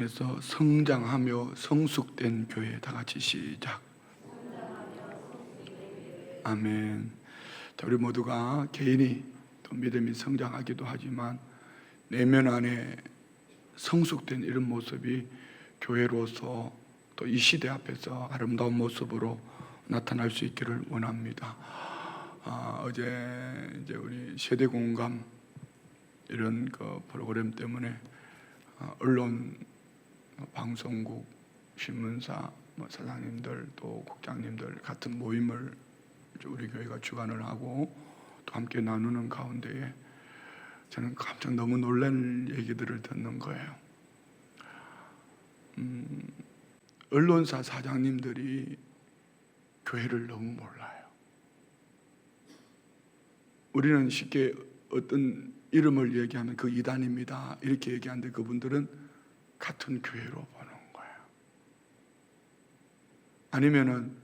중에서 성장하며 성숙된 교회, 다 같이 시작. 아멘. 자, 우리 모두가 개인이 또 믿음이 성장하기도 하지만 내면 안에 성숙된 이런 모습이 교회로서 또 이 시대 앞에서 아름다운 모습으로 나타날 수 있기를 원합니다. 어제 이제 우리 세대 공감 이런 그 프로그램 때문에 언론, 방송국, 신문사, 사장님들 또 국장님들 같은 모임을 우리 교회가 주관을 하고 또 함께 나누는 가운데에 저는 깜짝 너무 놀란 얘기들을 듣는 거예요. 언론사 사장님들이 교회를 너무 몰라요. 우리는 쉽게 어떤 이름을 얘기하면 그 이단입니다 이렇게 얘기하는데 그분들은 같은 교회로 보는 거예요. 아니면은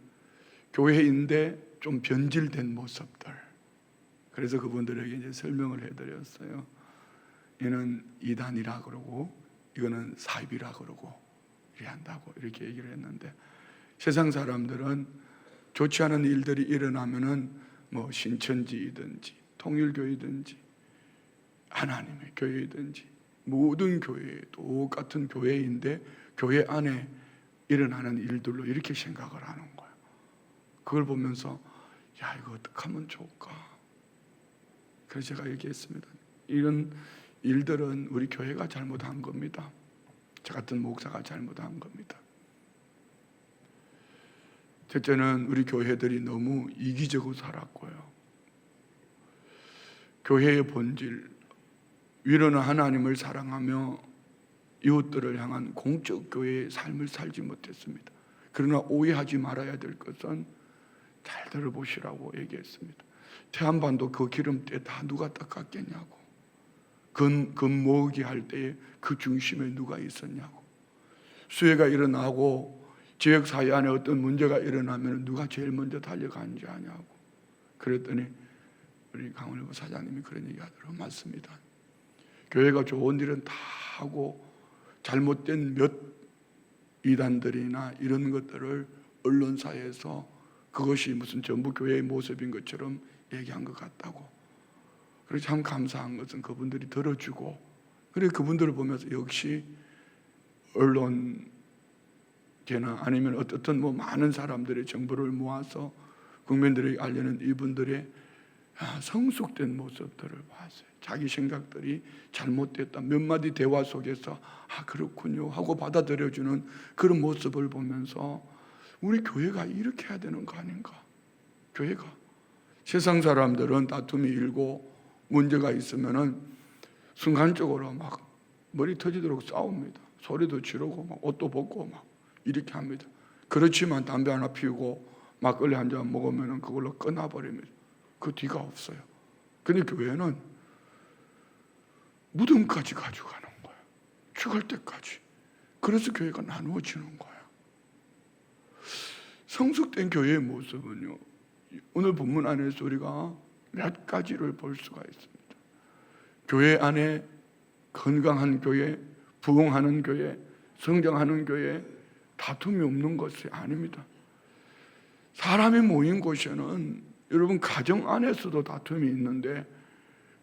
교회인데 좀 변질된 모습들. 그래서 그분들에게 이제 설명을 해드렸어요. 얘는 이단이라 그러고 이거는 사입이라 그러고 이렇게 한다고 이렇게 얘기를 했는데, 세상 사람들은 좋지 않은 일들이 일어나면은 뭐 신천지이든지 통일교이든지 하나님의 교회이든지 모든 교회 똑같은 교회인데 교회 안에 일어나는 일들로 이렇게 생각을 하는 거예요. 그걸 보면서 야, 이거 어떻게 하면 좋을까? 그래서 제가 얘기했습니다. 이런 일들은 우리 교회가 잘못한 겁니다. 저 같은 목사가 잘못한 겁니다. 첫째는 우리 교회들이 너무 이기적으로 살았고요. 교회의 본질, 위로는 하나님을 사랑하며 이웃들을 향한 공적 교회의 삶을 살지 못했습니다. 그러나 오해하지 말아야 될 것은 잘 들어보시라고 얘기했습니다. 태안반도 그 기름때 다 누가 닦았겠냐고. 금모으기 할 때에 그 중심에 누가 있었냐고. 수해가 일어나고 지역사회 안에 어떤 문제가 일어나면 누가 제일 먼저 달려가는지 아냐고. 그랬더니 우리 강원일보 사장님이 그런 얘기 하더라고요. 맞습니다. 교회가 좋은 일은 다 하고 잘못된 몇 이단들이나 이런 것들을 언론사에서 그것이 무슨 전부 교회의 모습인 것처럼 얘기한 것 같다고. 그래서 참 감사한 것은 그분들이 들어주고, 그래 그분들을 보면서 역시 언론계나 아니면 어떤 많은 사람들의 정보를 모아서 국민들에게 알리는 이분들의 성숙된 모습들을 봤어요. 자기 생각들이 잘못됐다 몇 마디 대화 속에서 그렇군요 하고 받아들여주는 그런 모습을 보면서 우리 교회가 이렇게 해야 되는 거 아닌가. 교회가 세상 사람들은 다툼이 일고 문제가 있으면은 순간적으로 막 머리 터지도록 싸웁니다. 소리도 지르고 막 옷도 벗고 막 이렇게 합니다. 그렇지만 담배 하나 피우고 막걸리 한 잔 먹으면은 그걸로 끊어버립니다. 그 뒤가 없어요. 근데 교회는 무덤까지 가져가는 거예요. 죽을 때까지. 그래서 교회가 나누어지는 거예요. 성숙된 교회의 모습은요, 오늘 본문 안에서 우리가 몇 가지를 볼 수가 있습니다. 교회 안에 건강한 교회, 부흥하는 교회, 성장하는 교회, 다툼이 없는 것이 아닙니다. 사람이 모인 곳에는 여러분 가정 안에서도 다툼이 있는데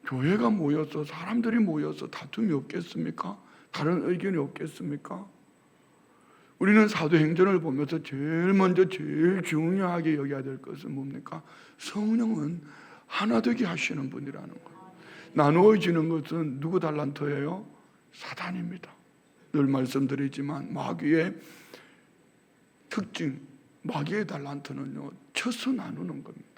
교회가 모여서 사람들이 모여서 다툼이 없겠습니까? 다른 의견이 없겠습니까? 우리는 사도행전을 보면서 제일 먼저 제일 중요하게 여겨야 될 것은 뭡니까? 성령은 하나 되게 하시는 분이라는 거예요. 나누어지는 것은 누구 달란트예요? 사단입니다. 늘 말씀드리지만 마귀의 특징, 마귀의 달란트는요, 쳐서 나누는 겁니다.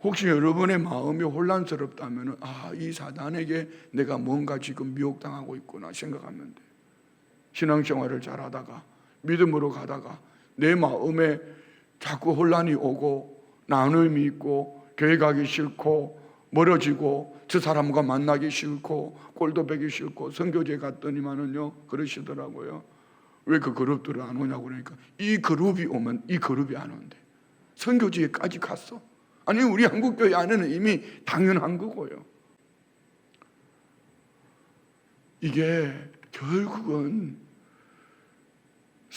혹시 여러분의 마음이 혼란스럽다면 이 사단에게 내가 뭔가 지금 미혹당하고 있구나 생각하면 돼요. 신앙생활을 잘하다가 믿음으로 가다가 내 마음에 자꾸 혼란이 오고 나눔이 있고 교회 가기 싫고 멀어지고 저 사람과 만나기 싫고 꼴도 보기 싫고 선교제 갔더니만은요 그러시더라고요. 왜 그 그룹들을 안 오냐고 그러니까 이 그룹이 오면 이 그룹이 안 온대. 선교지에까지 갔어. 아니 우리 한국교회 안에는 이미 당연한 거고요. 이게 결국은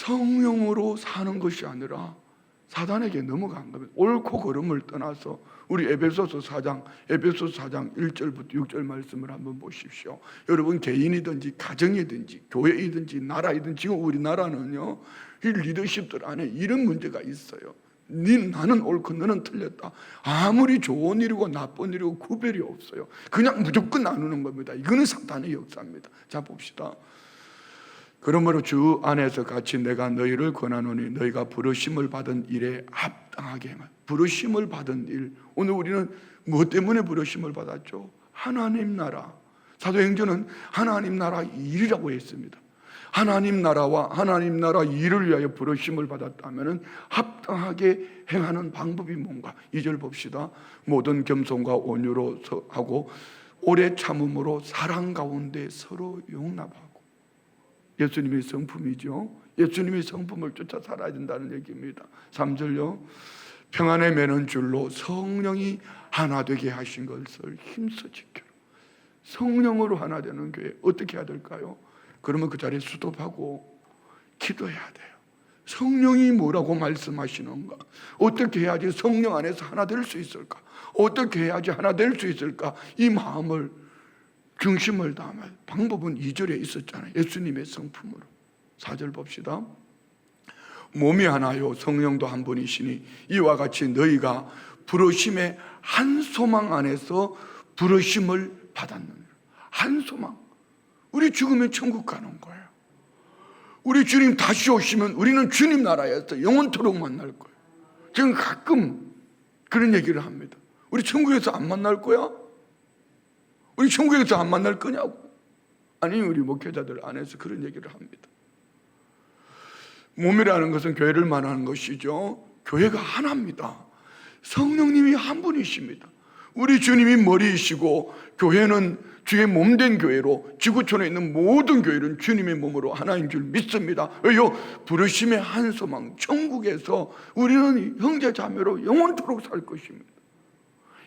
성령으로 사는 것이 아니라 사단에게 넘어간 겁니다. 옳고 그름을 떠나서 우리 에베소서 4장 1절부터 6절 말씀을 한번 보십시오. 여러분 개인이든지 가정이든지 교회이든지 나라이든지 지금 우리나라는요 이 리더십들 안에 이런 문제가 있어요. 나는 옳고 너는 틀렸다. 아무리 좋은 일이고 나쁜 일이고 구별이 없어요. 그냥 무조건 나누는 겁니다. 이거는 사탄의 역사입니다. 자 봅시다. 그러므로 주 안에서 같이 내가 너희를 권하노니 너희가 부르심을 받은 일에 합당하게 행하라. 부르심을 받은 일. 오늘 우리는 무엇 때문에 부르심을 받았죠? 하나님 나라. 사도행전은 하나님 나라 일이라고 했습니다. 하나님 나라와 하나님 나라 일을 위하여 부르심을 받았다면 합당하게 행하는 방법이 뭔가? 2절 봅시다. 모든 겸손과 온유로 하고 오래 참음으로 사랑 가운데 서로 용납하고. 예수님의 성품이죠. 예수님의 성품을 쫓아 살아야 된다는 얘기입니다. 3절요. 평안에 매는 줄로 성령이 하나 되게 하신 것을 힘써 지켜라. 성령으로 하나 되는 교회 어떻게 해야 될까요? 그러면 그 자리에 수도하고 기도해야 돼요. 성령이 뭐라고 말씀하시는가? 어떻게 해야지 성령 안에서 하나 될 수 있을까? 어떻게 해야지 하나 될 수 있을까? 이 마음을 중심을 담을 방법은 2절에 있었잖아요. 예수님의 성품으로. 4절 봅시다. 몸이 하나요 성령도 한 분이시니 이와 같이 너희가 부르심의 한 소망 안에서 부르심을 받았느니라. 한 소망. 우리 죽으면 천국 가는 거예요. 우리 주님 다시 오시면 우리는 주님 나라에서 영원토록 만날 거예요. 지금 가끔 그런 얘기를 합니다. 우리 천국에서 안 만날 거야? 우리 천국에서 안 만날 거냐고. 아니 우리 목회자들 안에서 그런 얘기를 합니다. 몸이라는 것은 교회를 말하는 것이죠. 교회가 하나입니다. 성령님이 한 분이십니다. 우리 주님이 머리이시고 교회는 주의 몸된 교회로 지구촌에 있는 모든 교회는 주님의 몸으로 하나인 줄 믿습니다. 왜요? 부르심의 한 소망 천국에서 우리는 형제 자매로 영원토록 살 것입니다.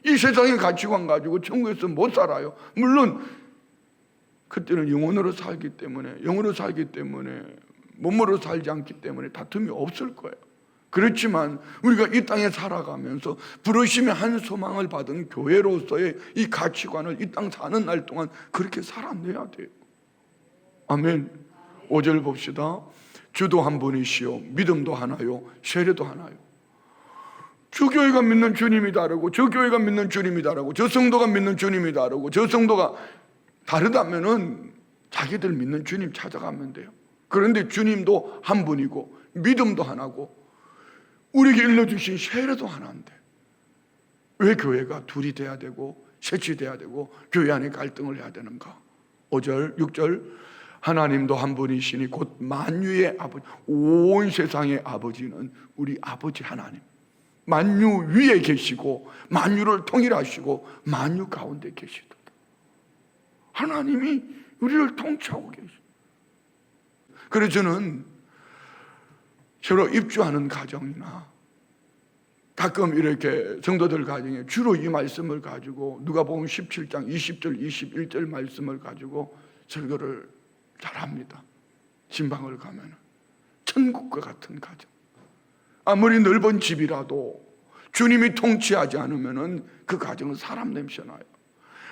이 세상의 가치관 가지고 천국에서 못 살아요. 물론 그때는 영혼으로 살기 때문에 몸으로 살지 않기 때문에 다툼이 없을 거예요. 그렇지만 우리가 이 땅에 살아가면서 부르심의 한 소망을 받은 교회로서의 이 가치관을 이 땅 사는 날 동안 그렇게 살아내야 돼요. 아멘. 5절 봅시다. 주도 한 분이시요 믿음도 하나요 세례도 하나요. 저 교회가 믿는 주님이 다르고 저 교회가 믿는 주님이 다르고 저 성도가 믿는 주님이 다르고 저 성도가 다르다면은 자기들 믿는 주님 찾아가면 돼요. 그런데 주님도 한 분이고 믿음도 하나고 우리에게 일러주신 세례도 하나인데 왜 교회가 둘이 돼야 되고 셋이 돼야 되고 교회 안에 갈등을 해야 되는가? 5절 6절 하나님도 한 분이시니 곧 만유의 아버지 온 세상의 아버지는 우리 아버지 하나님 만유 위에 계시고 만유를 통일하시고 만유 가운데 계시도다. 하나님이 우리를 통치하고 계십니다. 그래서 저는 새로 입주하는 가정이나 가끔 이렇게 성도들 가정에 주로 이 말씀을 가지고 누가복음 17장 20절 21절 말씀을 가지고 설교를 잘합니다. 신방을 가면 천국과 같은 가정. 아무리 넓은 집이라도 주님이 통치하지 않으면 그 가정은 사람 냄새 나요.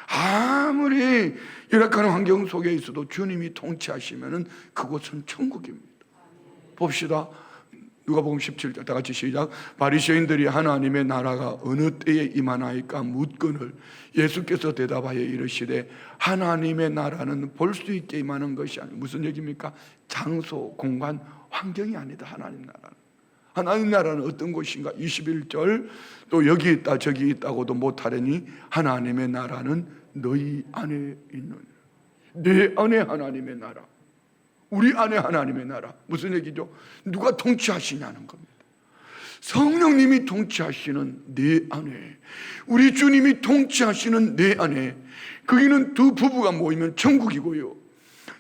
아무리 열악한 환경 속에 있어도 주님이 통치하시면 그곳은 천국입니다. 봅시다. 누가복음 17장 다 같이 시작. 바리새인들이 하나님의 나라가 어느 때에 임하나이까 묻거늘 예수께서 대답하여 이르시되 하나님의 나라는 볼 수 있게 임하는 것이 아니라 무슨 얘기입니까? 장소, 공간, 환경이 아니다. 하나님 나라는 어떤 곳인가? 21절 또 여기 있다 저기 있다고도 못하려니 하나님의 나라는 너희 안에 있느니라. 내 안에 하나님의 나라, 우리 안에 하나님의 나라. 무슨 얘기죠? 누가 통치하시냐는 겁니다. 성령님이 통치하시는 내 안에, 우리 주님이 통치하시는 내 안에, 거기는 두 부부가 모이면 천국이고요,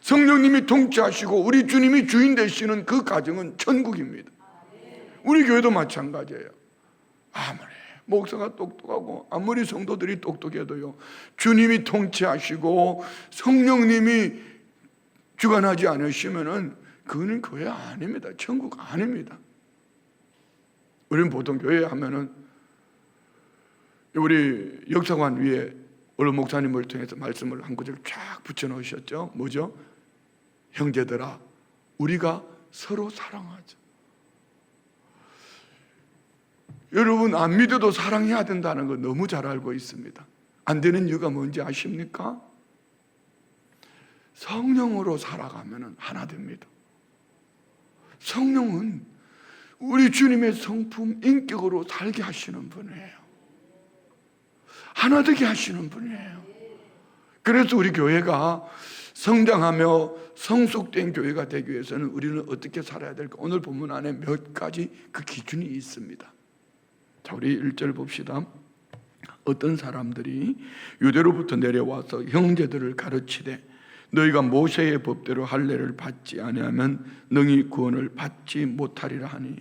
성령님이 통치하시고 우리 주님이 주인 되시는 그 가정은 천국입니다. 우리 교회도 마찬가지예요. 아무리 목사가 똑똑하고 아무리 성도들이 똑똑해도요, 주님이 통치하시고 성령님이 주관하지 않으시면은 그거는 교회 아닙니다. 천국 아닙니다. 우리는 보통 교회 하면은 우리 역사관 위에 오늘 목사님을 통해서 말씀을 한 구절 쫙 붙여놓으셨죠. 뭐죠? 형제들아, 우리가 서로 사랑하자. 여러분, 안 믿어도 사랑해야 된다는 거 너무 잘 알고 있습니다. 안 되는 이유가 뭔지 아십니까? 성령으로 살아가면 하나 됩니다. 성령은 우리 주님의 성품, 인격으로 살게 하시는 분이에요. 하나 되게 하시는 분이에요. 그래서 우리 교회가 성장하며 성숙된 교회가 되기 위해서는 우리는 어떻게 살아야 될까? 오늘 본문 안에 몇 가지 그 기준이 있습니다. 자, 우리 1절 봅시다. 어떤 사람들이 유대로부터 내려와서 형제들을 가르치되 너희가 모세의 법대로 할례를 받지 아니하면 능히 구원을 받지 못하리라 하니.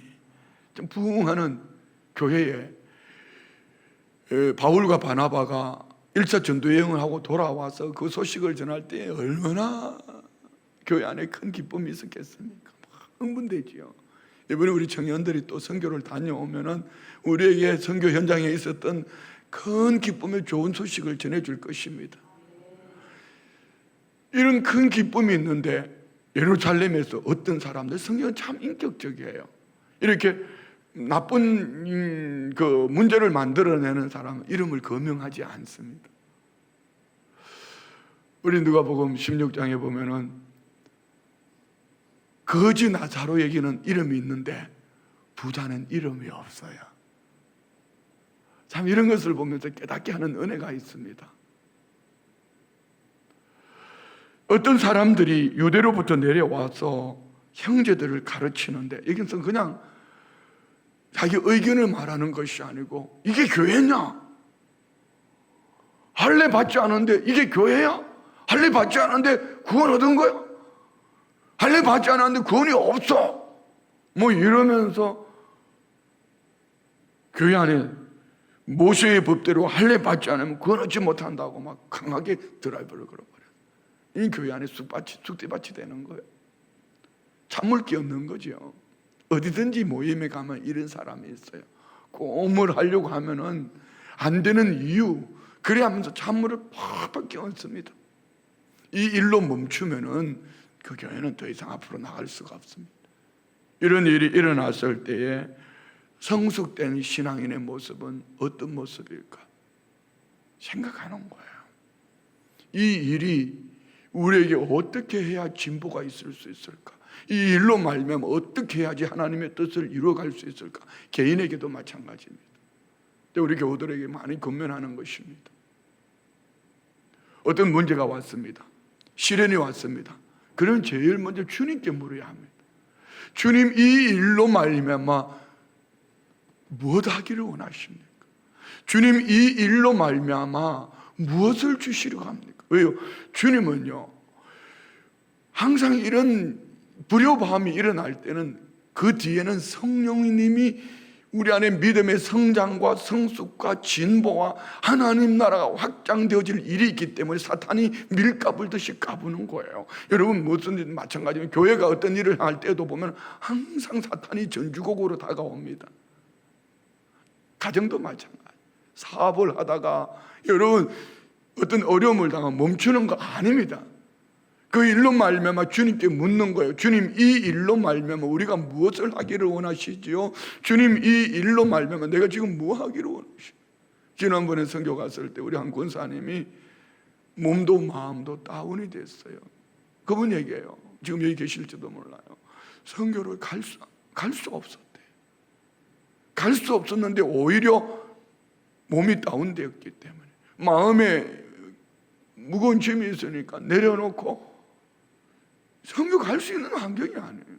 좀 부흥하는 교회에 바울과 바나바가 1차 전도여행을 하고 돌아와서 그 소식을 전할 때 얼마나 교회 안에 큰 기쁨이 있었겠습니까? 흥분되지요. 이번에 우리 청년들이 또 선교를 다녀오면은 우리에게 선교 현장에 있었던 큰 기쁨의 좋은 소식을 전해줄 것입니다. 이런 큰 기쁨이 있는데 예루살렘에서 어떤 사람들, 성경은 참 인격적이에요. 이렇게 나쁜 그 문제를 만들어내는 사람은 이름을 거명하지 않습니다. 우리 누가복음 16장에 보면은 거지 나사로에게는 이름이 있는데 부자는 이름이 없어요. 참 이런 것을 보면서 깨닫게 하는 은혜가 있습니다. 어떤 사람들이 유대로부터 내려와서 형제들을 가르치는데 이것은 그냥 자기 의견을 말하는 것이 아니고 이게 교회냐? 할례 받지 않은데 이게 교회야? 할례 받지 않은데 구원 얻은 거야? 할례 받지 않았는데 구원이 없어. 뭐 이러면서 교회 안에 모세의 법대로 할례 받지 않으면 구원 얻지 못한다고 막 강하게 드라이브를 걸어버려요. 이 교회 안에 쑥대밭이 되는 거예요. 찬물 끼얹는 거죠. 어디든지 모임에 가면 이런 사람이 있어요. 꼭 뭘 하려고 하면은 안 되는 이유, 그래 하면서 찬물을 팍팍 끼얹습니다. 이 일로 멈추면은 그 교회는 더 이상 앞으로 나갈 수가 없습니다. 이런 일이 일어났을 때에 성숙된 신앙인의 모습은 어떤 모습일까? 생각하는 거예요. 이 일이 우리에게 어떻게 해야 진보가 있을 수 있을까? 이 일로 말미암아 어떻게 해야지 하나님의 뜻을 이루어갈 수 있을까? 개인에게도 마찬가지입니다. 우리 교우들에게 많이 권면하는 것입니다. 어떤 문제가 왔습니다. 시련이 왔습니다. 그러면 제일 먼저 주님께 물어야 합니다. 주님, 이 일로 말미암아 무엇 하기를 원하십니까? 주님, 이 일로 말미암아 무엇을 주시려고 합니까? 왜요? 주님은요, 항상 이런 불효함이 일어날 때는 그 뒤에는 성령님이 우리 안에 믿음의 성장과 성숙과 진보와 하나님 나라가 확장되어질 일이 있기 때문에 사탄이 밀가불 듯이 까부는 거예요. 여러분, 무슨 마찬가지로 교회가 어떤 일을 할 때도 보면 항상 사탄이 전주곡으로 다가옵니다. 가정도 마찬가지. 사업을 하다가 여러분 어떤 어려움을 당하면 멈추는 거 아닙니다. 그 일로 말미암아 주님께 묻는 거예요. 주님, 이 일로 말미암아 우리가 무엇을 하기를 원하시지요? 주님, 이 일로 말미암아 내가 지금 뭐 하기를 원하시죠? 지난번에 선교 갔을 때 우리 한 권사님이 몸도 마음도 다운이 됐어요. 그분 얘기해요. 지금 여기 계실지도 몰라요. 선교를 갈 수 없었대. 갈 수 없었는데 오히려 몸이 다운되었기 때문에 마음에 무거운 짐이 있으니까 내려놓고 선교 갈 수 있는 환경이 아니에요.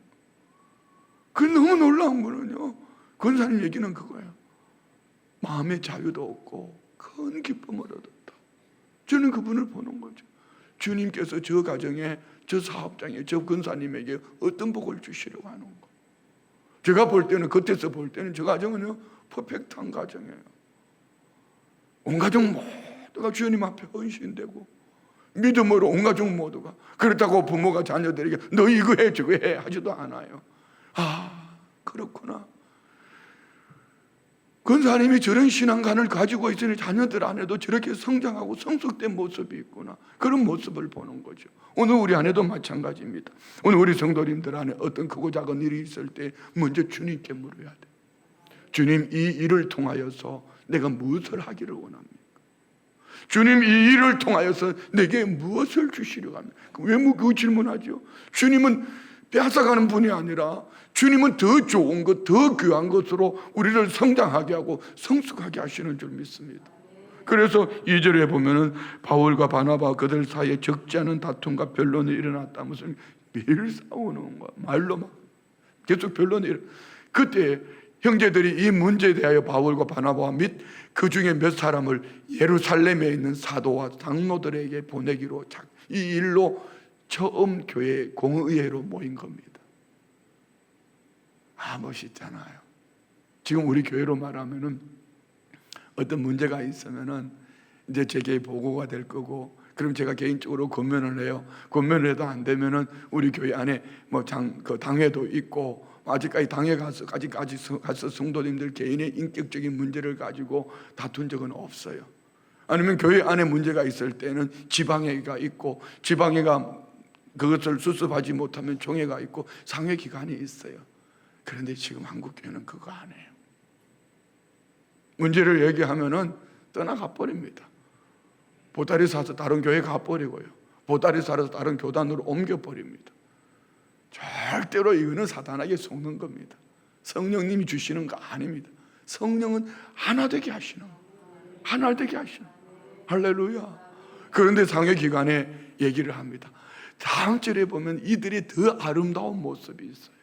그 너무 놀라운 거는요, 권사님 얘기는 그거예요. 마음의 자유도 없고 큰 기쁨을 얻었다. 저는 그분을 보는 거죠. 주님께서 저 가정에, 저 사업장에, 저 권사님에게 어떤 복을 주시려고 하는 거. 제가 볼 때는, 겉에서 볼 때는 저 가정은요 퍼펙트한 가정이에요. 온 가정 모두가 주님 앞에 헌신되고 믿음으로 온 가족 모두가. 그렇다고 부모가 자녀들에게 너 이거 해 저거 해 하지도 않아요. 아, 그렇구나. 권사님이 저런 신앙관을 가지고 있으니 자녀들 안에도 저렇게 성장하고 성숙된 모습이 있구나. 그런 모습을 보는 거죠. 오늘 우리 안에도 마찬가지입니다. 오늘 우리 성도님들 안에 어떤 크고 작은 일이 있을 때 먼저 주님께 물어야 돼. 주님, 이 일을 통하여서 내가 무엇을 하기를 원합니까? 주님, 이 일을 통하여서 내게 무엇을 주시려고 합니까? 왜 그 질문하죠? 주님은 빼앗아가는 분이 아니라 주님은 더 좋은 것, 더 귀한 것으로 우리를 성장하게 하고 성숙하게 하시는 줄 믿습니다. 그래서 2절에 보면은 바울과 바나바 그들 사이에 적지 않은 다툼과 변론이 일어났다면서 매일 싸우는 거야. 말로 막 계속 변론이 일어나. 그때 형제들이 이 문제에 대하여 바울과 바나바와 및 그 중에 몇 사람을 예루살렘에 있는 사도와 장로들에게 보내기로 이 일로 처음 교회 공의회로 모인 겁니다. 아, 멋있잖아요. 지금 우리 교회로 말하면은 어떤 문제가 있으면은 이제 제게 보고가 될 거고, 그럼 제가 개인적으로 권면을 해요. 권면을 해도 안 되면은 우리 교회 안에 뭐 그 당회도 있고, 아직까지 당회 가서 성도님들 개인의 인격적인 문제를 가지고 다툰 적은 없어요. 아니면 교회 안에 문제가 있을 때는 지방회가 있고, 지방회가 그것을 수습하지 못하면 총회가 있고 상회 기관이 있어요. 그런데 지금 한국 교회는 그거 안 해요. 문제를 얘기하면은 떠나가 버립니다. 보따리 사서 다른 교회 가버리고요, 보따리 사서 다른 교단으로 옮겨버립니다. 절대로 이거는 사탄에게 속는 겁니다. 성령님이 주시는 거 아닙니다. 성령은 하나 되게 하시는 거예요. 하나 되게 하시는 거예요. 할렐루야. 그런데 상회 기관에 얘기를 합니다. 다음 절에 보면 이들이 더 아름다운 모습이 있어요.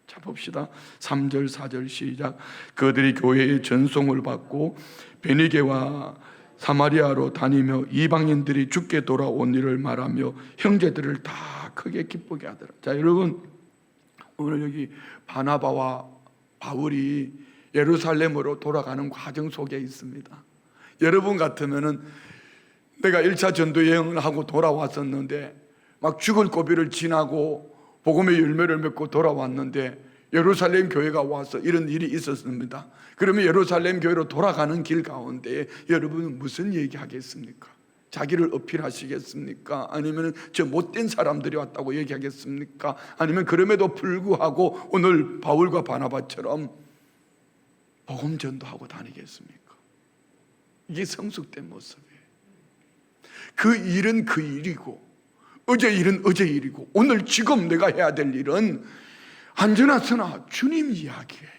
자, 봅시다. 3절 4절 시작. 그들이 교회의 전송을 받고 베니게와 사마리아로 다니며 이방인들이 죽게 돌아온 일을 말하며 형제들을 다 크게 기쁘게 하더라. 자, 여러분, 오늘 여기 바나바와 바울이 예루살렘으로 돌아가는 과정 속에 있습니다. 여러분 같으면은 내가 1차 전도 여행을 하고 돌아왔었는데 막 죽을 고비를 지나고 복음의 열매를 맺고 돌아왔는데 예루살렘 교회가 와서 이런 일이 있었습니다. 그러면 예루살렘 교회로 돌아가는 길 가운데 여러분은 무슨 얘기하겠습니까? 자기를 어필하시겠습니까? 아니면 저 못된 사람들이 왔다고 얘기하겠습니까? 아니면 그럼에도 불구하고 오늘 바울과 바나바처럼 복음 전도하고 다니겠습니까? 이게 성숙된 모습이에요. 그 일은 그 일이고, 어제 일은 어제 일이고, 오늘 지금 내가 해야 될 일은 안전하 쓰나 주님 이야기예요.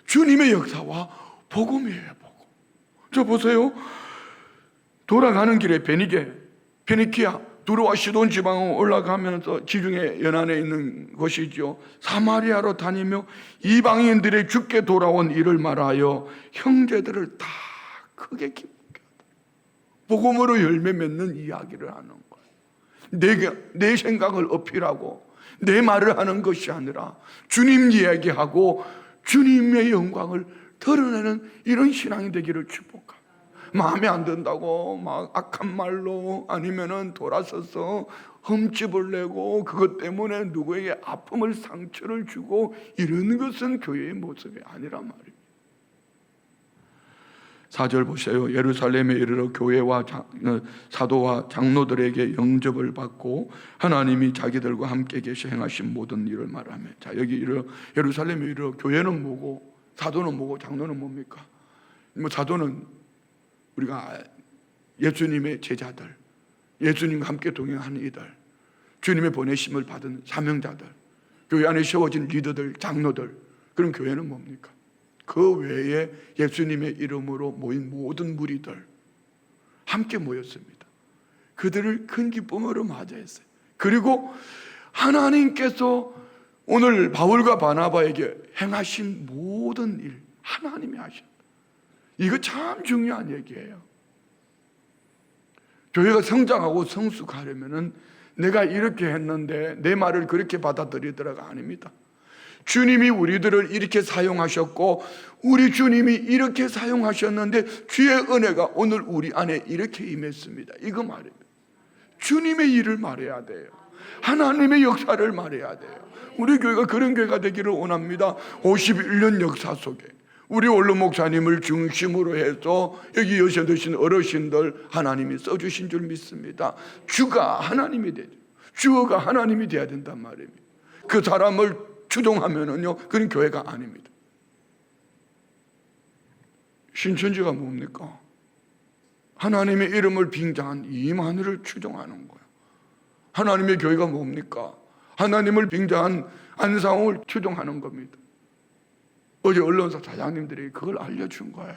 주님의 역사와 복음이에요. 복음. 저 보세요. 돌아가는 길에 페니키아, 두로와 시돈 지방으로 올라가면서 지중해 연안에 있는 곳이죠. 사마리아로 다니며 이방인들의 죽게 돌아온 일을 말하여 형제들을 다 크게 기쁘게 하다. 복음으로 열매 맺는 이야기를 하는 거예요. 내 생각을 어필하고 내 말을 하는 것이 아니라 주님 이야기하고 주님의 영광을 드러내는 이런 신앙이 되기를 축복합니다. 마음에 안 든다고 막 악한 말로 아니면은 돌아서서 흠집을 내고 그것 때문에 누구에게 아픔을 상처를 주고 이런 것은 교회의 모습이 아니란 말입니다. 4절 보세요. 예루살렘에 이르러 교회와 사도와 장로들에게 영접을 받고 하나님이 자기들과 함께 계시 행하신 모든 일을 말하며. 자, 여기 예루살렘에 이르러 교회는 뭐고 사도는 뭐고 장로는 뭡니까? 뭐 사도는 우리가 예수님의 제자들, 예수님과 함께 동행하는 이들, 주님의 보내심을 받은 사명자들, 교회 안에 세워진 리더들, 장로들. 그럼 교회는 뭡니까? 그 외에 예수님의 이름으로 모인 모든 무리들 함께 모였습니다. 그들을 큰 기쁨으로 맞이했어요. 그리고 하나님께서 오늘 바울과 바나바에게 행하신 모든 일 하나님이 하셨다. 이거 참 중요한 얘기예요. 교회가 성장하고 성숙하려면은 내가 이렇게 했는데 내 말을 그렇게 받아들이더라가 아닙니다. 주님이 우리들을 이렇게 사용하셨고 우리 주님이 이렇게 사용하셨는데 주의 은혜가 오늘 우리 안에 이렇게 임했습니다. 이거 말입니다. 주님의 일을 말해야 돼요. 하나님의 역사를 말해야 돼요. 우리 교회가 그런 교회가 되기를 원합니다. 51년 역사 속에 우리 원로 목사님을 중심으로 해서 여기 여셔드신 어르신들 하나님이 써주신 줄 믿습니다. 주가 하나님이 되죠. 주어가 하나님이 돼야 된단 말입니다. 그 사람을 추종하면은요, 그건 교회가 아닙니다. 신천지가 뭡니까? 하나님의 이름을 빙자한 이만희를 추종하는 거예요. 하나님의 교회가 뭡니까? 하나님을 빙자한 안상홍을 추종하는 겁니다. 어제 언론사 사장님들이 그걸 알려준 거예요.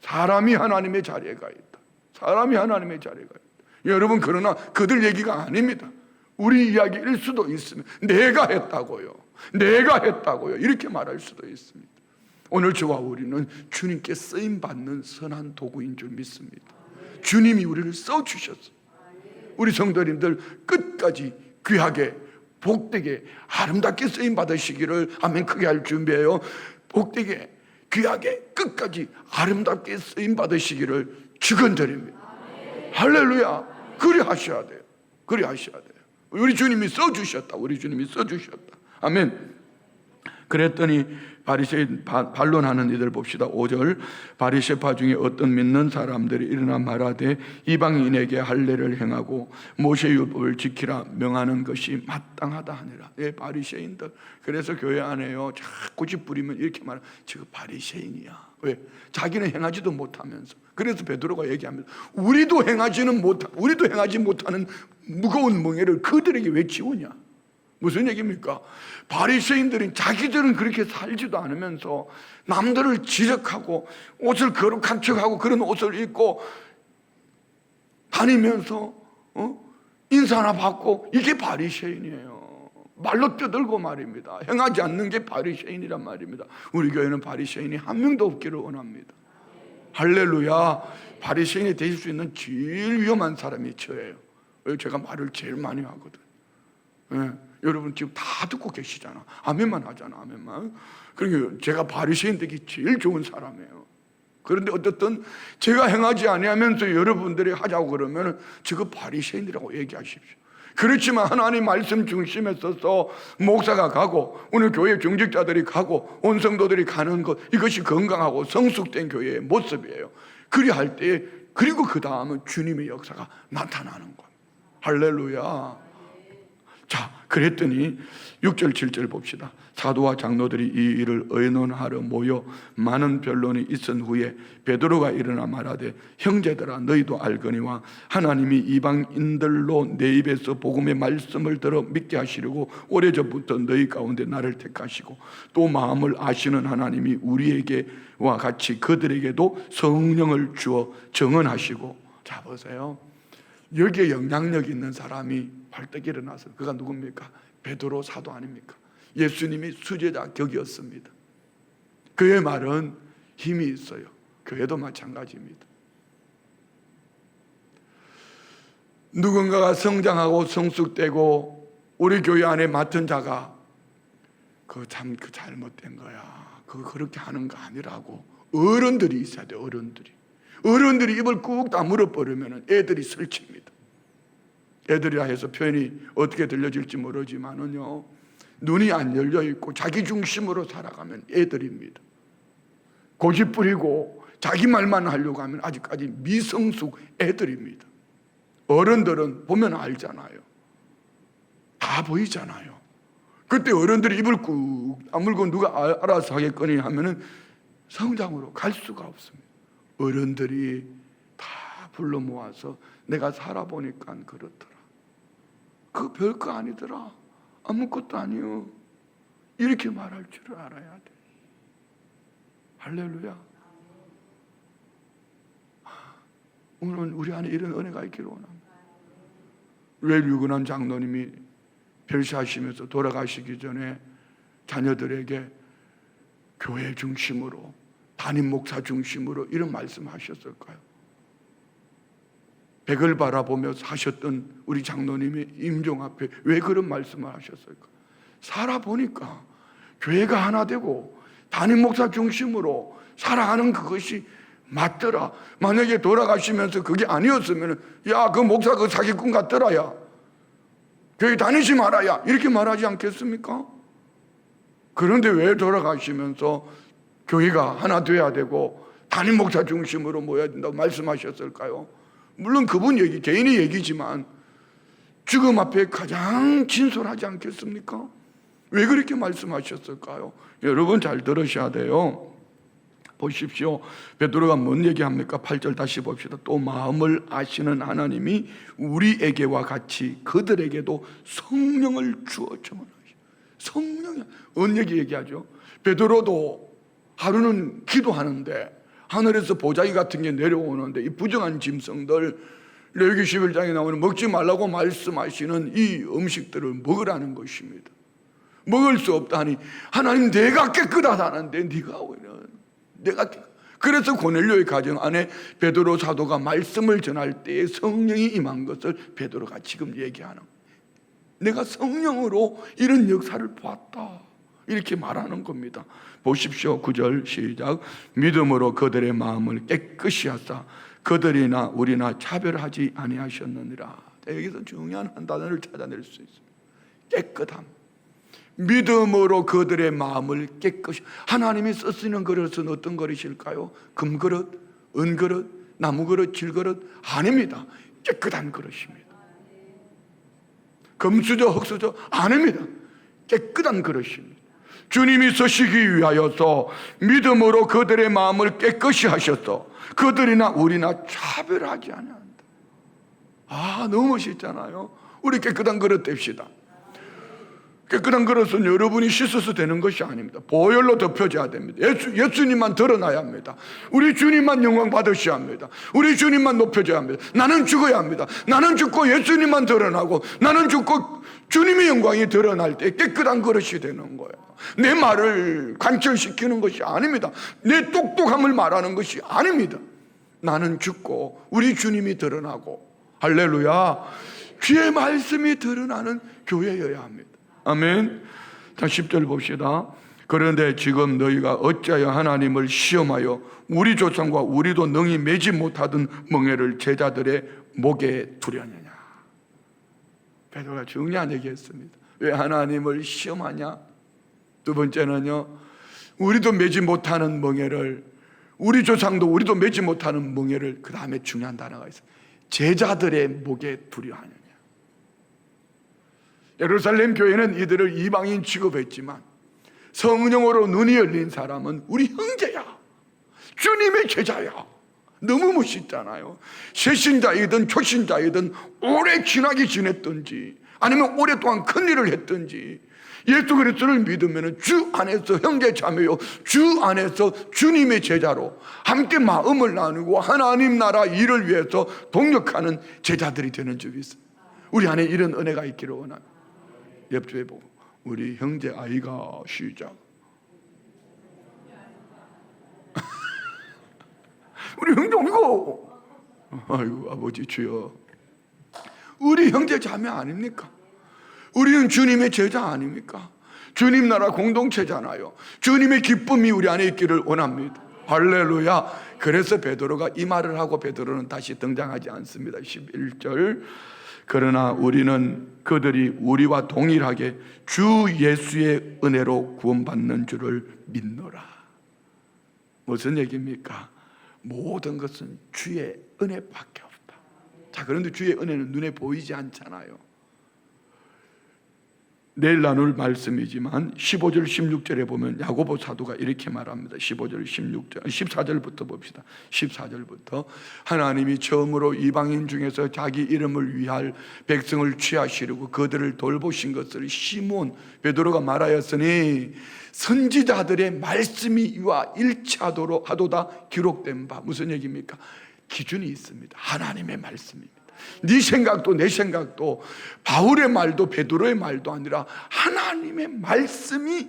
사람이 하나님의 자리에 가 있다. 사람이 하나님의 자리에 가 있다. 여러분, 그러나 그들 얘기가 아닙니다. 우리 이야기일 수도 있습니다. 내가 했다고요. 내가 했다고요. 이렇게 말할 수도 있습니다. 오늘 저와 우리는 주님께 쓰임받는 선한 도구인 줄 믿습니다. 주님이 우리를 써주셨어요. 우리 성도님들 끝까지 귀하게 복되게 아름답게 쓰임받으시기를, 아멘, 크게 할 준비해요. 복되게 귀하게 끝까지 아름답게 쓰임받으시기를 축원드립니다. 할렐루야. 그리 하셔야 돼요. 그리 하셔야 돼요. 우리 주님이 써주셨다. 우리 주님이 써주셨다. 아멘. 그랬더니 바리새인 반론하는 이들 봅시다. 5절, 바리새파 중에 어떤 믿는 사람들이 일어나 말하되 이방인에게 할례를 행하고 모세율법을 지키라 명하는 것이 마땅하다 하니라. 바리새인들. 그래서 교회 안에요, 자꾸 집 부리면 이렇게 말해요. 지금 바리새인이야. 왜? 자기는 행하지도 못하면서. 그래서 베드로가 얘기합니다. 우리도 행하지 못하는 무거운 멍에를 그들에게 왜 지우냐? 무슨 얘기입니까? 바리새인들은 자기들은 그렇게 살지도 않으면서 남들을 지적하고 옷을 거룩한 척하고 그런 옷을 입고 다니면서 인사나 받고, 이게 바리새인이에요. 말로 떠들고 말입니다. 행하지 않는 게 바리새인이란 말입니다. 우리 교회는 바리새인이 한 명도 없기를 원합니다. 할렐루야. 바리새인이 되실 수 있는 제일 위험한 사람이 저예요. 제가 말을 제일 많이 하거든. 네. 여러분 지금 다 듣고 계시잖아. 아멘만 하잖아. 아멘만. 그러니까 제가 바리새인 되기 제일 좋은 사람이에요. 그런데 어떻든 제가 행하지 아니하면서 여러분들이 하자고 그러면 저거 바리새인이라고 얘기하십시오. 그렇지만 하나님 말씀 중심에 서서 목사가 가고 오늘 교회 중직자들이 가고 온 성도들이 가는 것, 이것이 건강하고 성숙된 교회의 모습이에요. 그리할 때, 그리고 그 다음은 주님의 역사가 나타나는 겁니다. 할렐루야. 자, 그랬더니 6절 7절 봅시다. 사도와 장로들이 이 일을 의논하러 모여 많은 변론이 있은 후에 베드로가 일어나 말하되 형제들아, 너희도 알거니와 하나님이 이방인들로 내 입에서 복음의 말씀을 들어 믿게 하시려고 오래전부터 너희 가운데 나를 택하시고 또 마음을 아시는 하나님이 우리에게와 같이 그들에게도 성령을 주어 정언하시고. 자, 보세요. 여기에 영향력 있는 사람이 벌떡 일어나서, 그가 누굽니까? 베드로 사도 아닙니까? 예수님이 수제자 격이었습니다. 그의 말은 힘이 있어요. 교회도 마찬가지입니다. 누군가가 성장하고 성숙되고 우리 교회 안에 맡은 자가 그 잘못된 거야, 그거 그렇게 하는 거 아니라고 어른들이 있어야 돼. 어른들이 입을 꾹 다물어 버리면 애들이 설칩니다. 애들이라 해서 표현이 어떻게 들려질지 모르지만은요, 눈이 안 열려 있고 자기 중심으로 살아가면 애들입니다. 고집 부리고 자기 말만 하려고 하면 아직까지 미성숙 애들입니다. 어른들은 보면 알잖아요. 다 보이잖아요. 그때 어른들이 입을 꾹 다물고 누가 알아서 하겠거니 하면은 성장으로 갈 수가 없습니다. 어른들이 다 불러 모아서 내가 살아보니까 그렇더라, 그거 별거 아니더라, 아무것도 아니요, 이렇게 말할 줄을 알아야 돼. 할렐루야. 오늘은 우리 안에 이런 은혜가 있기를 원합니다. 왜 유근한 장로님이 별세하시면서 돌아가시기 전에 자녀들에게 교회 중심으로, 담임 목사 중심으로 이런 말씀하셨을까요? 백을 바라보며 사셨던 우리 장로님의 임종 앞에 왜 그런 말씀을 하셨을까? 살아보니까 교회가 하나 되고 담임 목사 중심으로 살아가는 그것이 맞더라. 만약에 돌아가시면서 그게 아니었으면 야, 그 목사 그 사기꾼 같더라. 야, 교회 다니지 말아야 이렇게 말하지 않겠습니까? 그런데 왜 돌아가시면서 교회가 하나 돼야 되고 담임 목사 중심으로 모여야 된다고 말씀하셨을까요? 물론 그분 얘기, 개인의 얘기지만 죽음 앞에 가장 진솔하지 않겠습니까? 왜 그렇게 말씀하셨을까요? 여러분 잘 들으셔야 돼요. 보십시오. 베드로가 뭔 얘기합니까? 8절 다시 봅시다. 또 마음을 아시는 하나님이 우리에게와 같이 그들에게도 성령을 주어 주문하시오. 성령이 어느 얘기하죠? 베드로도 하루는 기도하는데 하늘에서 보자기 같은 게 내려오는데 이 부정한 짐승들, 레위기 11장에 나오는 먹지 말라고 말씀하시는 이 음식들을 먹으라는 것입니다. 먹을 수 없다니 하나님 내가 깨끗하다는데 네가 왜 내가 그래서 고넬료의 가정 안에 베드로 사도가 말씀을 전할 때에 성령이 임한 것을 베드로가 지금 얘기하는, 내가 성령으로 이런 역사를 보았다 이렇게 말하는 겁니다. 보십시오. 9절 시작. 믿음으로 그들의 마음을 깨끗이 하사 그들이나 우리나 차별하지 아니하셨느니라. 여기서 중요한 한 단어를 찾아낼 수 있습니다. 깨끗함. 믿음으로 그들의 마음을 깨끗이. 하나님이 쓰시는 그릇은 어떤 그릇일까요? 금그릇, 은그릇, 나무그릇, 질그릇? 아닙니다. 깨끗한 그릇입니다. 금수저, 흙수저? 아닙니다. 깨끗한 그릇입니다. 주님이 쓰시기 위하여서 믿음으로 그들의 마음을 깨끗이 하셨어 그들이나 우리나 차별하지 않는다. 아, 너무 멋있잖아요. 우리 깨끗한 그릇 됩시다. 깨끗한 그릇은 여러분이 씻어서 되는 것이 아닙니다. 보혈로 덮여져야 됩니다. 예수님만 드러나야 합니다. 우리 주님만 영광 받으셔야 합니다. 우리 주님만 높여져야 합니다. 나는 죽어야 합니다. 나는 죽고 예수님만 드러나고 나는 죽고 주님의 영광이 드러날 때 깨끗한 그릇이 되는 거예요. 내 말을 관철시키는 것이 아닙니다. 내 똑똑함을 말하는 것이 아닙니다. 나는 죽고 우리 주님이 드러나고, 할렐루야, 주의 말씀이 드러나는 교회여야 합니다. 아멘. 자, 10절 봅시다. 그런데 지금 너희가 어찌하여 하나님을 시험하여 우리 조상과 우리도 능히 매지 못하던 멍에를 제자들의 목에 두려느냐. 베드로가 중요한 얘기했습니다. 왜 하나님을 시험하냐? 두 번째는요, 우리도 매지 못하는 멍에를, 우리 조상도 우리도 매지 못하는 멍에를, 그 다음에 중요한 단어가 있어요. 제자들의 목에 두려하느냐. 예루살렘 교회는 이들을 이방인 취급했지만 성령으로 눈이 열린 사람은 우리 형제야, 주님의 제자야. 너무 멋있잖아요. 새신자이든 초신자이든 오래 지나게 지냈든지 아니면 오랫동안 큰 일을 했든지 예수 그리스도를 믿으면 주 안에서 형제 자매요, 주 안에서 주님의 제자로 함께 마음을 나누고 하나님 나라 일을 위해서 동력하는 제자들이 되는 줄이 있어요. 우리 안에 이런 은혜가 있기를 원합니다. 옆집에 보고 우리 형제 아이가 시작. 우리 형제 오고, 아이고 아버지 주여, 우리 형제 자매 아닙니까? 우리는 주님의 제자 아닙니까? 주님 나라 공동체잖아요. 주님의 기쁨이 우리 안에 있기를 원합니다. 할렐루야. 그래서 베드로가 이 말을 하고 베드로는 다시 등장하지 않습니다. 11절. 그러나 우리는 그들이 우리와 동일하게 주 예수의 은혜로 구원받는 줄을 믿노라. 무슨 얘기입니까? 모든 것은 주의 은혜밖에 없다. 자, 그런데 주의 은혜는 눈에 보이지 않잖아요. 내일 나눌 말씀이지만 15절 16절에 보면 야고보 사도가 이렇게 말합니다. 15절 16절 14절부터 봅시다. 14절부터 하나님이 처음으로 이방인 중에서 자기 이름을 위할 백성을 취하시려고 그들을 돌보신 것을 시몬 베드로가 말하였으니 선지자들의 말씀이 이와 일치하도록 하도다 기록된 바. 무슨 얘기입니까? 기준이 있습니다. 하나님의 말씀입니다. 네 생각도 내 생각도 바울의 말도 베드로의 말도 아니라 하나님의 말씀이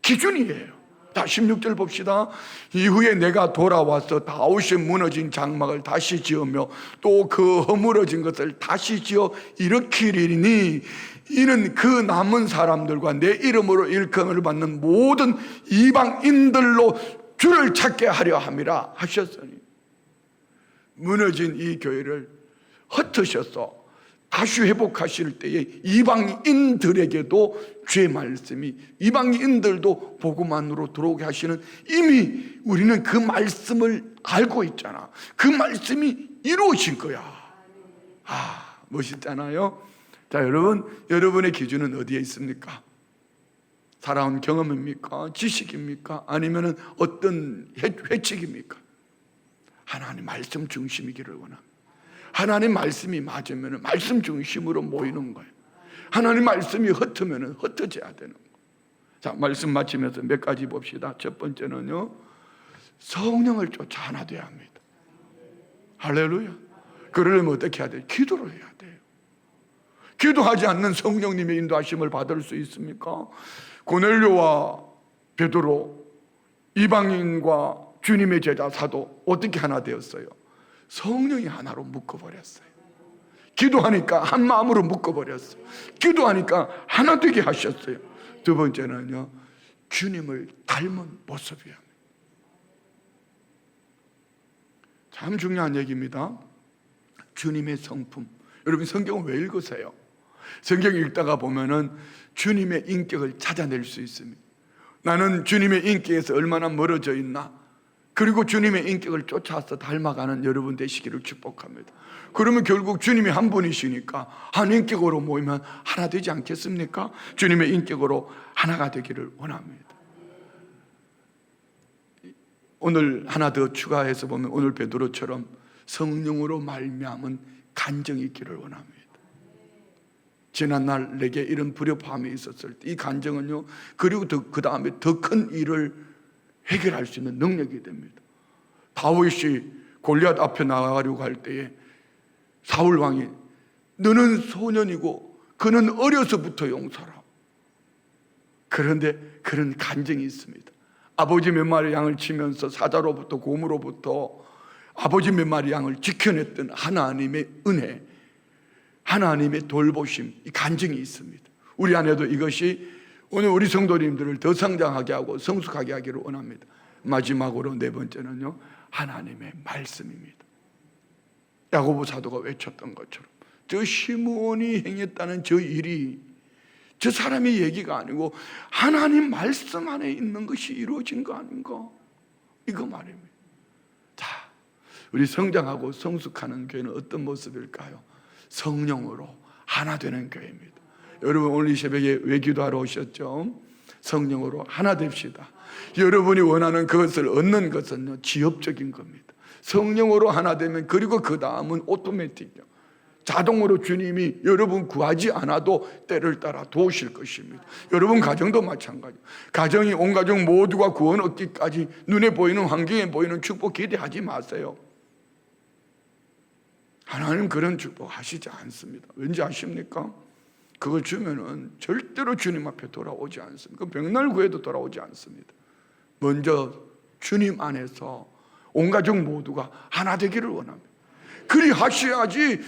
기준이에요. 자, 16절 봅시다. 이후에 내가 돌아와서 다윗이 무너진 장막을 다시 지으며 또 그 허물어진 것을 다시 지어 일으키리니 이는 그 남은 사람들과 내 이름으로 일컬음을 받는 모든 이방인들로 주를 찾게 하려 함이라 하셨으니, 무너진 이 교회를 흩으셔서 다시 회복하실 때에 이방인들에게도 주의 말씀이, 이방인들도 복음만으로 들어오게 하시는, 이미 우리는 그 말씀을 알고 있잖아. 그 말씀이 이루어진 거야. 멋있잖아요. 자, 여러분의 기준은 어디에 있습니까? 살아온 경험입니까? 지식입니까? 아니면 어떤 회칙입니까? 하나님 말씀 중심이기를 원합니다. 하나님 말씀이 맞으면 말씀 중심으로 모이는 거예요. 하나님 말씀이 흩으면 흩어져야 되는 거예요. 자, 말씀 마치면서 몇 가지 봅시다. 첫 번째는요, 성령을 쫓아 하나 돼야 합니다. 할렐루야. 그러려면 어떻게 해야 돼요? 기도를 해야 돼요. 기도하지 않는 성령님의 인도하심을 받을 수 있습니까? 고넬료와 베드로, 이방인과 주님의 제자 사도 어떻게 하나 되었어요? 성령이 하나로 묶어버렸어요. 기도하니까 한 마음으로 묶어버렸어요. 기도하니까 하나 되게 하셨어요. 두 번째는요, 주님을 닮은 모습이야. 참 중요한 얘기입니다. 주님의 성품. 여러분 성경을 왜 읽으세요? 성경 읽다가 보면은 주님의 인격을 찾아낼 수 있습니다. 나는 주님의 인격에서 얼마나 멀어져 있나, 그리고 주님의 인격을 쫓아서 닮아가는 여러분 되시기를 축복합니다. 그러면 결국 주님이 한 분이시니까 한 인격으로 모이면 하나 되지 않겠습니까? 주님의 인격으로 하나가 되기를 원합니다. 오늘 하나 더 추가해서 보면 오늘 베드로처럼 성령으로 말미암은 간정이 있기를 원합니다. 지난날 내게 이런 불협화음이 있었을 때 이 간정은요, 그리고 그 다음에 더 큰 일을 해결할 수 있는 능력이 됩니다. 다윗이 골리앗 앞에 나가려고 할 때에 사울 왕이 너는 소년이고 그는 어려서부터 용사라. 그런데 그런 간증이 있습니다. 아버지 몇 마리 양을 치면서 사자로부터 곰으로부터 아버지 몇 마리 양을 지켜냈던 하나님의 은혜, 하나님의 돌보심, 이 간증이 있습니다. 우리 안에도 이것이 오늘 우리 성도님들을 더 성장하게 하고 성숙하게 하기를 원합니다. 마지막으로 네 번째는요, 하나님의 말씀입니다. 야고보 사도가 외쳤던 것처럼 저 시므온이 행했다는 저 일이 저 사람의 얘기가 아니고 하나님 말씀 안에 있는 것이 이루어진 거 아닌가, 이거 말입니다. 자, 우리 성장하고 성숙하는 교회는 어떤 모습일까요? 성령으로 하나 되는 교회입니다. 여러분 오늘 이 새벽에 왜 기도하러 오셨죠? 성령으로 하나 됩시다. 여러분이 원하는 그것을 얻는 것은요, 지엽적인 겁니다. 성령으로 하나 되면 그리고 그 다음은 오토매틱이요, 자동으로 주님이 여러분 구하지 않아도 때를 따라 도우실 것입니다. 여러분 가정도 마찬가지. 가정이 온 가족 모두가 구원 얻기까지 눈에 보이는, 환경에 보이는 축복 기대하지 마세요. 하나님 그런 축복 하시지 않습니다. 왠지 아십니까? 그걸 주면은 절대로 주님 앞에 돌아오지 않습니다. 백날 구해도 돌아오지 않습니다. 먼저 주님 안에서 온 가족 모두가 하나 되기를 원합니다. 그리 하셔야지.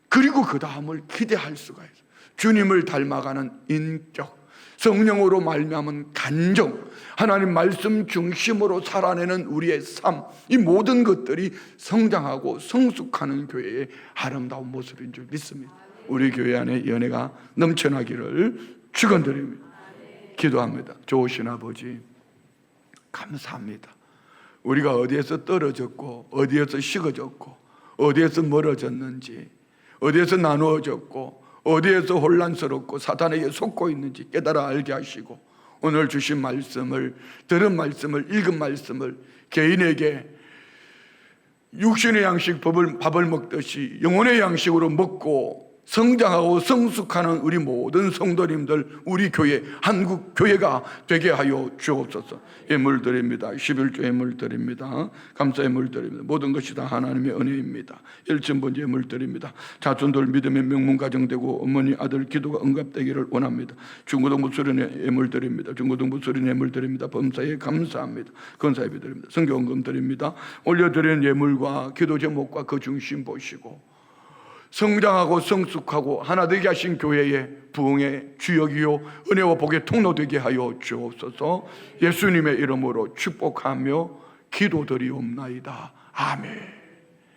그리고 그 다음을 기대할 수가 있어요. 주님을 닮아가는 인격, 성령으로 말미암은 간정, 하나님 말씀 중심으로 살아내는 우리의 삶, 이 모든 것들이 성장하고 성숙하는 교회의 아름다운 모습인 줄 믿습니다. 우리 교회 안에 연애가 넘쳐나기를 축원드립니다. 기도합니다. 좋으신 아버지, 감사합니다. 우리가 어디에서 떨어졌고 어디에서 식어졌고 어디에서 멀어졌는지, 어디에서 나누어졌고 어디에서 혼란스럽고 사탄에게 속고 있는지 깨달아 알게 하시고, 오늘 주신 말씀을, 들은 말씀을, 읽은 말씀을 개인에게 육신의 양식 밥을 먹듯이 영혼의 양식으로 먹고 성장하고 성숙하는 우리 모든 성도님들, 우리 교회, 한국 교회가 되게 하여 주옵소서. 예물 드립니다. 11조 예물 드립니다. 감사 예물 드립니다. 모든 것이 다 하나님의 은혜입니다. 일천번째 예물 드립니다. 자손들 믿음의 명문 가정되고 어머니 아들 기도가 응답되기를 원합니다. 중고등부 수련회 예물 드립니다. 중고등부 수련회 예물 드립니다. 범사에 감사합니다. 건사예배 드립니다. 성경금 드립니다. 올려드리는 예물과 기도 제목과 그 중심 보시고 성장하고 성숙하고 하나 되게 하신 교회의 부흥의 주역이요 은혜와 복의 통로 되게 하여 주옵소서. 예수님의 이름으로 축복하며 기도드리옵나이다. 아멘.